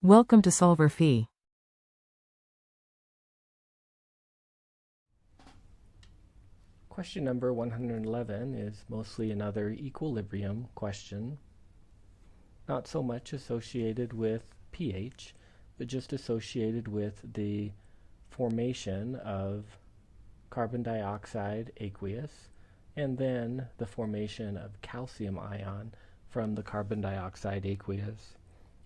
Welcome to solverfy. Question number 111 is mostly another equilibrium question, not so much associated with pH, but just associated with the formation of carbon dioxide aqueous and then the formation of calcium ion from the carbon dioxide aqueous.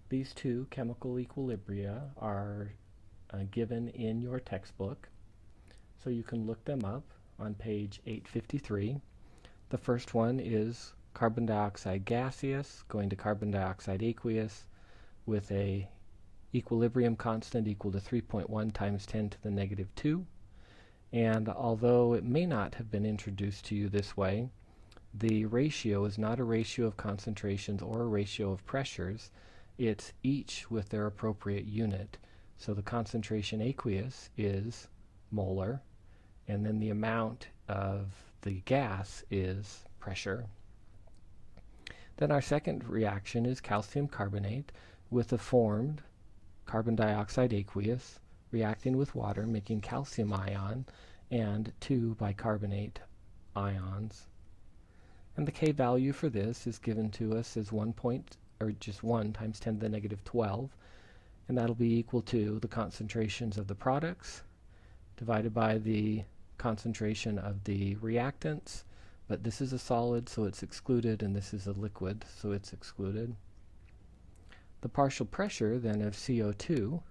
These two chemical equilibria are given in your textbook, so you can look them up on page 853. The first one is carbon dioxide gaseous going to carbon dioxide aqueous with a equilibrium constant equal to 3.1 times 10 to the negative 2. And although it may not have been introduced to you this way, the ratio is not a ratio of concentrations or a ratio of pressures. It's each with their appropriate unit. So the concentration aqueous is molar, and then the amount of the gas is pressure. Then our second reaction is calcium carbonate with a formed carbon dioxide aqueous reacting with water, making calcium ion and 2 bicarbonate ions. And the K value for this is given to us as 1 times 10 to the negative 12, and that'll be equal to the concentrations of the products divided by the concentration of the reactants, but this is a solid, so it's excluded, and this is a liquid, so it's excluded. The partial pressure then of CO2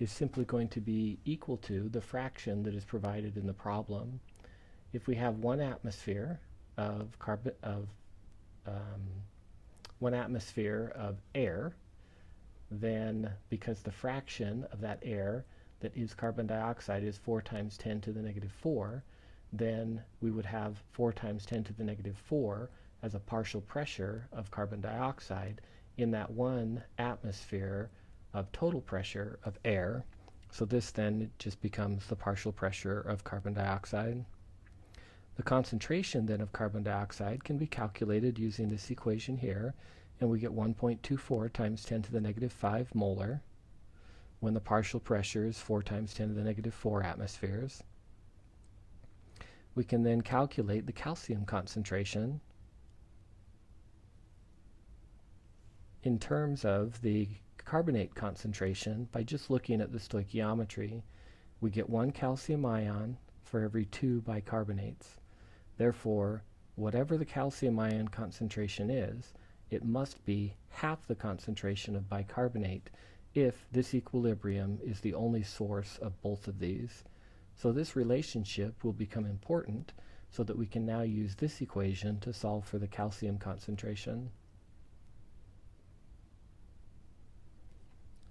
is simply going to be equal to the fraction that is provided in the problem. If we have 1 atmosphere of air, then because the fraction of that air that is carbon dioxide is 4 times 10 to the negative 4, then we would have 4 times 10 to the negative 4 as a partial pressure of carbon dioxide in that 1 atmosphere of total pressure of air. So this then just becomes the partial pressure of carbon dioxide. The concentration then of carbon dioxide can be calculated using this equation here, and we get 1.24 times 10 to the negative 5 molar when the partial pressure is 4 times 10 to the negative 4 atmospheres. We can then calculate the calcium concentration in terms of the carbonate concentration by just looking at the stoichiometry. We get 1 calcium ion for every 2 bicarbonates. Therefore, whatever the calcium ion concentration is, it must be half the concentration of bicarbonate if this equilibrium is the only source of both of these. So this relationship will become important so that we can now use this equation to solve for the calcium concentration.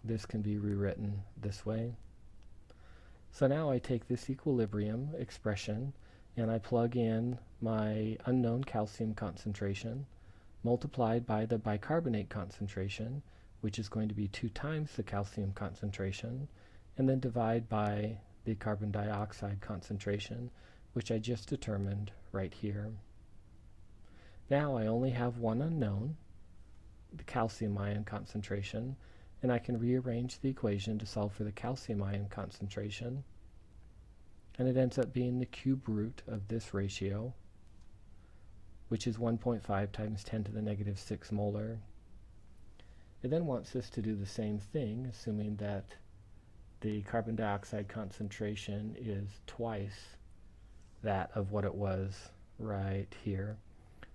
This can be rewritten this way. So now I take this equilibrium expression and I plug in my unknown calcium concentration multiplied by the bicarbonate concentration, which is going to be 2 times the calcium concentration, and then divide by the carbon dioxide concentration, which I just determined right here. Now I only have one unknown, the calcium ion concentration, and I can rearrange the equation to solve for the calcium ion concentration, and it ends up being the cube root of this ratio, which is 1.5 times 10 to the negative 6 molar. It then wants us to do the same thing, assuming that the carbon dioxide concentration is twice that of what it was right here.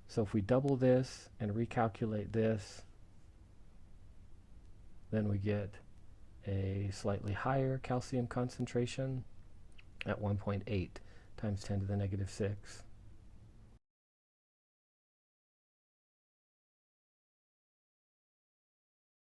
So if we double this and recalculate this, then we get a slightly higher calcium concentration at 1.8 times 10 to the negative 6.